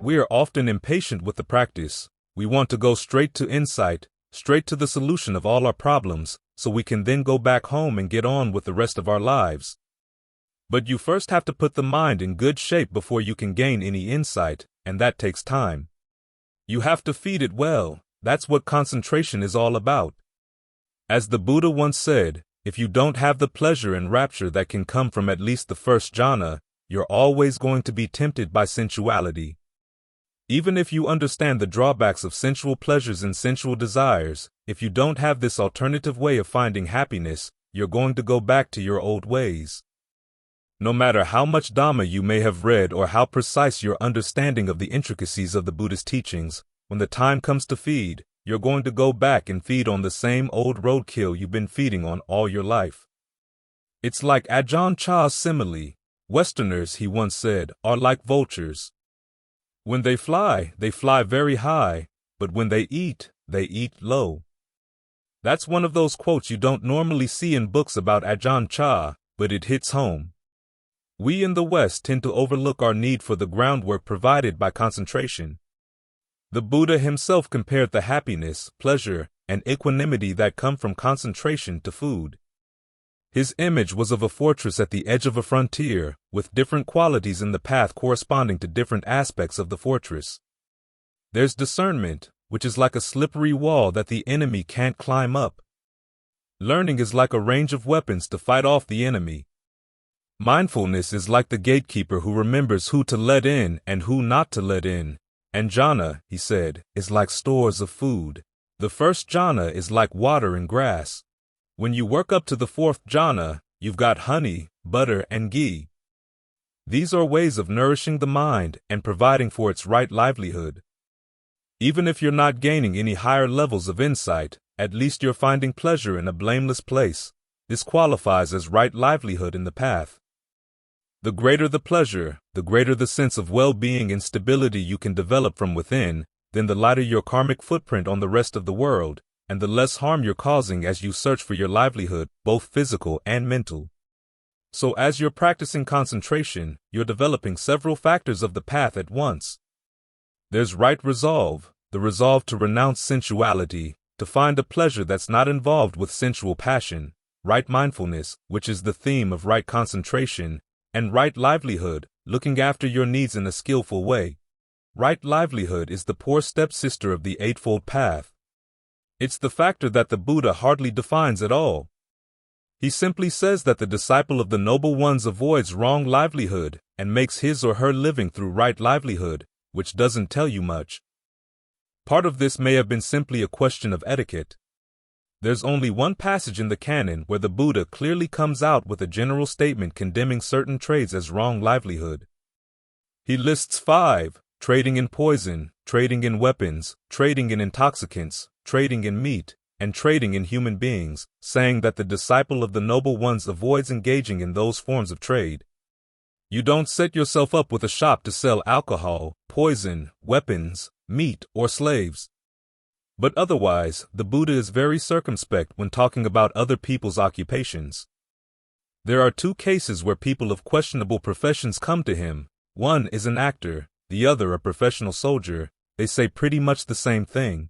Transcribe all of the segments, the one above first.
We are often impatient with the practice. We want to go straight to insight, straight to the solution of all our problems, so we can then go back home and get on with the rest of our lives. But you first have to put the mind in good shape before you can gain any insight, and that takes time. You have to feed it well. That's what concentration is all about. As the Buddha once said, if you don't have the pleasure and rapture that can come from at least the first jhana, you're always going to be tempted by sensuality. Even if you understand the drawbacks of sensual pleasures and sensual desires, if you don't have this alternative way of finding happiness, you're going to go back to your old ways. No matter how much Dhamma you may have read or how precise your understanding of the intricacies of the Buddha's teachings, when the time comes to feed, you're going to go back and feed on the same old roadkill you've been feeding on all your life. It's like Ajahn Chah's simile. Westerners, he once said, are like vultures. When they fly very high, but when they eat low. That's one of those quotes you don't normally see in books about Ajahn Chah, but it hits home. We in the West tend to overlook our need for the groundwork provided by concentration. The Buddha himself compared the happiness, pleasure, and equanimity that come from concentration to food. His image was of a fortress at the edge of a frontier, with different qualities in the path corresponding to different aspects of the fortress. There's discernment, which is like a slippery wall that the enemy can't climb up. Learning is like a range of weapons to fight off the enemy. Mindfulness is like the gatekeeper who remembers who to let in and who not to let in. And jhana, he said, is like stores of food. The first jhana is like water and grass. When you work up to the fourth jhana, you've got honey, butter, and ghee. These are ways of nourishing the mind and providing for its right livelihood. Even if you're not gaining any higher levels of insight, at least you're finding pleasure in a blameless place. This qualifies as right livelihood in the path. The greater the pleasure, the greater the sense of well-being and stability you can develop from within, then the lighter your karmic footprint on the rest of the world, and the less harm you're causing as you search for your livelihood, both physical and mental. So as you're practicing concentration, you're developing several factors of the path at once. There's right resolve, the resolve to renounce sensuality, to find a pleasure that's not involved with sensual passion, right mindfulness, which is the theme of right concentration, and right livelihood, looking after your needs in a skillful way. Right livelihood is the poor stepsister of the Eightfold Path. It's the factor that the Buddha hardly defines at all. He simply says that the disciple of the Noble Ones avoids wrong livelihood and makes his or her living through right livelihood, which doesn't tell you much. Part of this may have been simply a question of etiquette. There's only one passage in the canon where the Buddha clearly comes out with a general statement condemning certain trades as wrong livelihood. He lists 5, trading in poison, trading in weapons, trading in intoxicants, trading in meat, and trading in human beings, saying that the disciple of the Noble Ones avoids engaging in those forms of trade. You don't set yourself up with a shop to sell alcohol, poison, weapons, meat, or slaves. But otherwise, the Buddha is very circumspect when talking about other people's occupations. There are 2 cases where people of questionable professions come to him. One is an actor, the other a professional soldier. They say pretty much the same thing.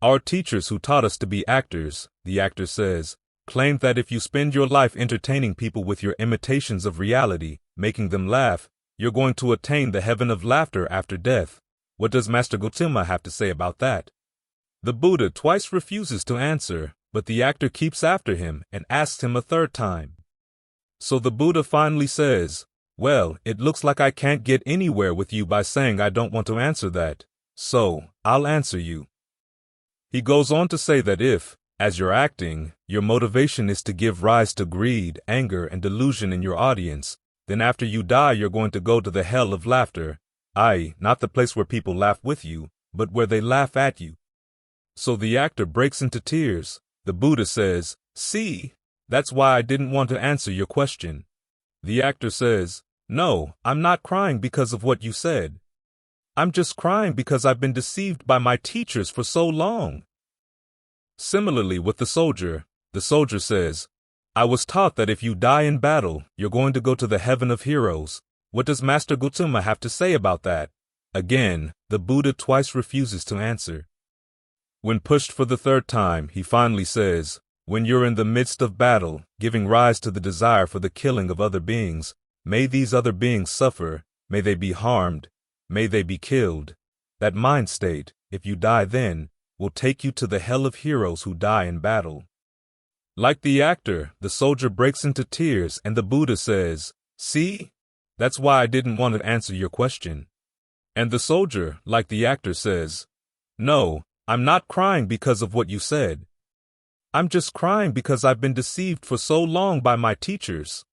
Our teachers who taught us to be actors, the actor says, claimed that if you spend your life entertaining people with your imitations of reality, making them laugh, you're going to attain the heaven of laughter after death. What does Master Gautama have to say about that? The Buddha twice refuses to answer, but the actor keeps after him and asks him a 3rd time. So the Buddha finally says, "Well, it looks like I can't get anywhere with you by saying I don't want to answer that. So, I'll answer you." He goes on to say that if, as you're acting, your motivation is to give rise to greed, anger, and delusion in your audience, then after you die you're going to go to the hell of laughter, i.e., not the place where people laugh with you, but where they laugh at you. So the actor breaks into tears. The Buddha says, "See, that's why I didn't want to answer your question." The actor says, "No, I'm not crying because of what you said. I'm just crying because I've been deceived by my teachers for so long." Similarly with the soldier says, "I was taught that if you die in battle, you're going to go to the heaven of heroes. What does Master Gautama have to say about that?" Again, the Buddha twice refuses to answer. When pushed for the third time, he finally says, "When you're in the midst of battle, giving rise to the desire for the killing of other beings, may these other beings suffer, may they be harmed, may they be killed. That mind state, if you die then, will take you to the hell of heroes who die in battle." Like the actor, the soldier breaks into tears and the Buddha says, "See? That's why I didn't want to answer your question." And the soldier, like the actor, says, "No, I'm not crying because of what you said. I'm just crying because I've been deceived for so long by my teachers."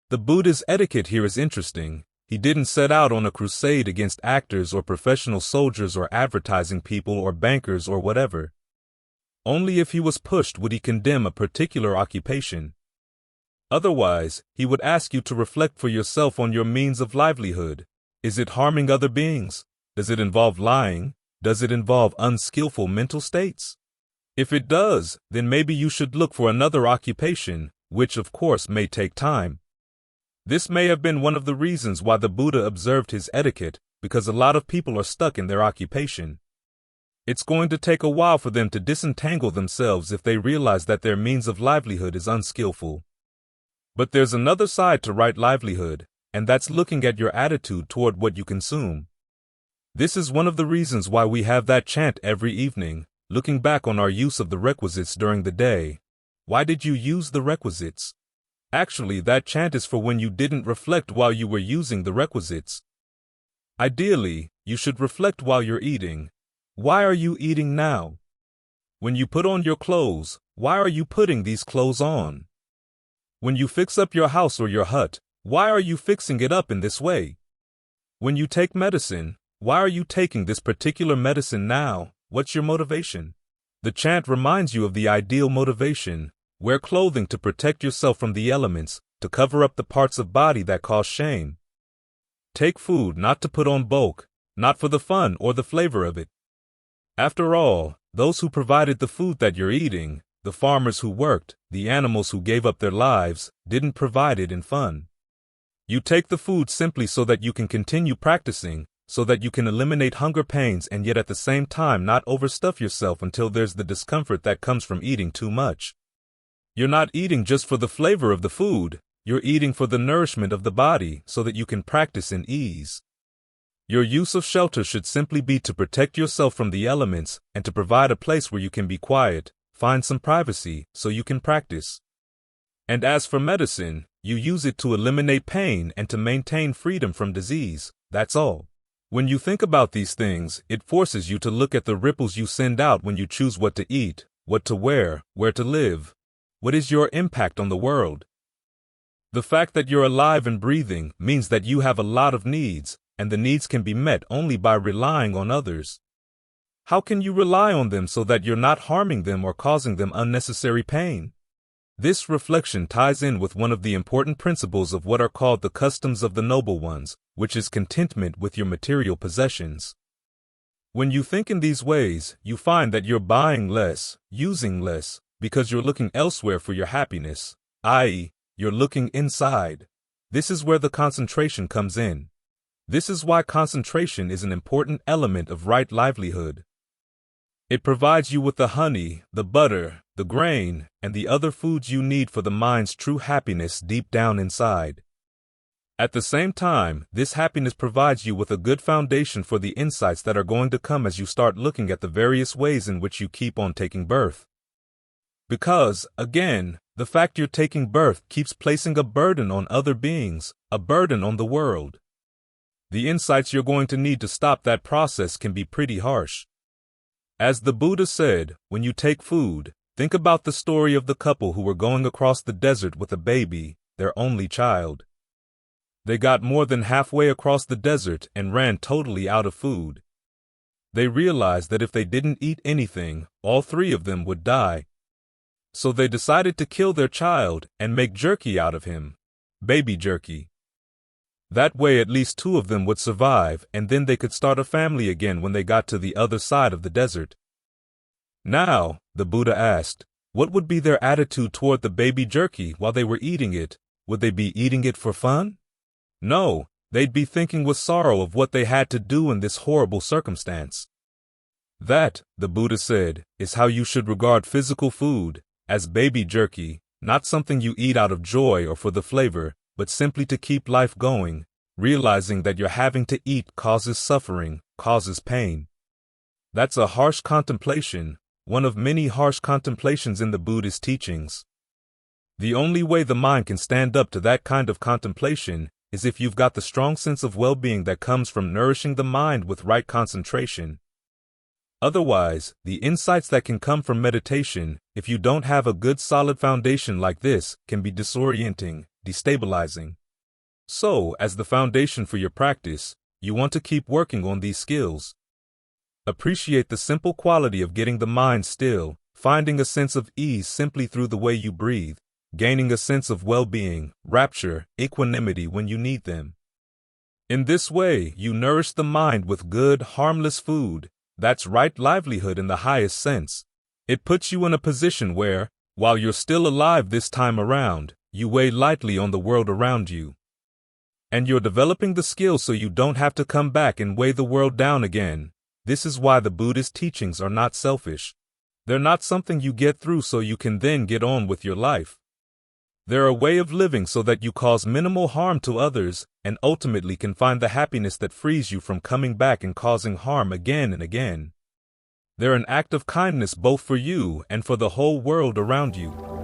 The Buddha's etiquette here is interesting. He didn't set out on a crusade against actors or professional soldiers or advertising people or bankers or whatever. Only if he was pushed would he condemn a particular occupation. Otherwise, he would ask you to reflect for yourself on your means of livelihood. Is it harming other beings? Does it involve lying? Does it involve unskillful mental states? If it does, then maybe you should look for another occupation, which of course may take time. This may have been one of the reasons why the Buddha observed his etiquette, because a lot of people are stuck in their occupation. It's going to take a while for them to disentangle themselves if they realize that their means of livelihood is unskillful. But there's another side to right livelihood, and that's looking at your attitude toward what you consume. This is one of the reasons why we have that chant every evening, looking back on our use of the requisites during the day. Why did you use the requisites? Actually, that chant is for when you didn't reflect while you were using the requisites. Ideally, you should reflect while you're eating. Why are you eating now? When you put on your clothes, why are you putting these clothes on? When you fix up your house or your hut, why are you fixing it up in this way? When you take medicine, why are you taking this particular medicine now? What's your motivation? The chant reminds you of the ideal motivation. Wear clothing to protect yourself from the elements, to cover up the parts of body that cause shame. Take food not to put on bulk, not for the fun or the flavor of it. After all, those who provided the food that you're eating, the farmers who worked, the animals who gave up their lives, didn't provide it in fun. You take the food simply so that you can continue practicing, so that you can eliminate hunger pains and yet at the same time not overstuff yourself until there's the discomfort that comes from eating too much. You're not eating just for the flavor of the food, you're eating for the nourishment of the body so that you can practice in ease. Your use of shelter should simply be to protect yourself from the elements and to provide a place where you can be quiet, find some privacy so you can practice. And as for medicine, you use it to eliminate pain and to maintain freedom from disease, that's all. When you think about these things, it forces you to look at the ripples you send out when you choose what to eat, what to wear, where to live. What is your impact on the world? The fact that you're alive and breathing means that you have a lot of needs, and the needs can be met only by relying on others. How can you rely on them so that you're not harming them or causing them unnecessary pain? This reflection ties in with one of the important principles of what are called the customs of the noble ones, which is contentment with your material possessions. When you think in these ways, you find that you're buying less, using less, because you're looking elsewhere for your happiness, i.e., you're looking inside. This is where the concentration comes in. This is why concentration is an important element of right livelihood. It provides you with the honey, the butter, the grain, and the other foods you need for the mind's true happiness deep down inside. At the same time, this happiness provides you with a good foundation for the insights that are going to come as you start looking at the various ways in which you keep on taking birth. Because, again, the fact you're taking birth keeps placing a burden on other beings, a burden on the world. The insights you're going to need to stop that process can be pretty harsh. As the Buddha said, when you take food, think about the story of the couple who were going across the desert with a baby, their only child. They got more than halfway across the desert and ran totally out of food. They realized that if they didn't eat anything, all three of them would die. So they decided to kill their child and make jerky out of him, baby jerky. That way at least two of them would survive, and then they could start a family again when they got to the other side of the desert. Now, the Buddha asked, what would be their attitude toward the baby jerky while they were eating it? Would they be eating it for fun? No, they'd be thinking with sorrow of what they had to do in this horrible circumstance. That, the Buddha said, is how you should regard physical food, as baby jerky, not something you eat out of joy or for the flavor, but simply to keep life going, realizing that your having to eat causes suffering, causes pain. That's a harsh contemplation, one of many harsh contemplations in the Buddhist teachings. The only way the mind can stand up to that kind of contemplation is if you've got the strong sense of well-being that comes from nourishing the mind with right concentration. Otherwise, the insights that can come from meditation, if you don't have a good solid foundation like this, can be disorienting, destabilizing. So, as the foundation for your practice, you want to keep working on these skills. Appreciate the simple quality of getting the mind still, finding a sense of ease simply through the way you breathe, gaining a sense of well-being, rapture, equanimity when you need them. In this way, you nourish the mind with good, harmless food. That's right livelihood in the highest sense. It puts you in a position where, while you're still alive this time around, you weigh lightly on the world around you. And you're developing the skills so you don't have to come back and weigh the world down again. This is why the Buddhist teachings are not selfish. They're not something you get through so you can then get on with your life. They're a way of living so that you cause minimal harm to others and ultimately can find the happiness that frees you from coming back and causing harm again and again. They're an act of kindness both for you and for the whole world around you.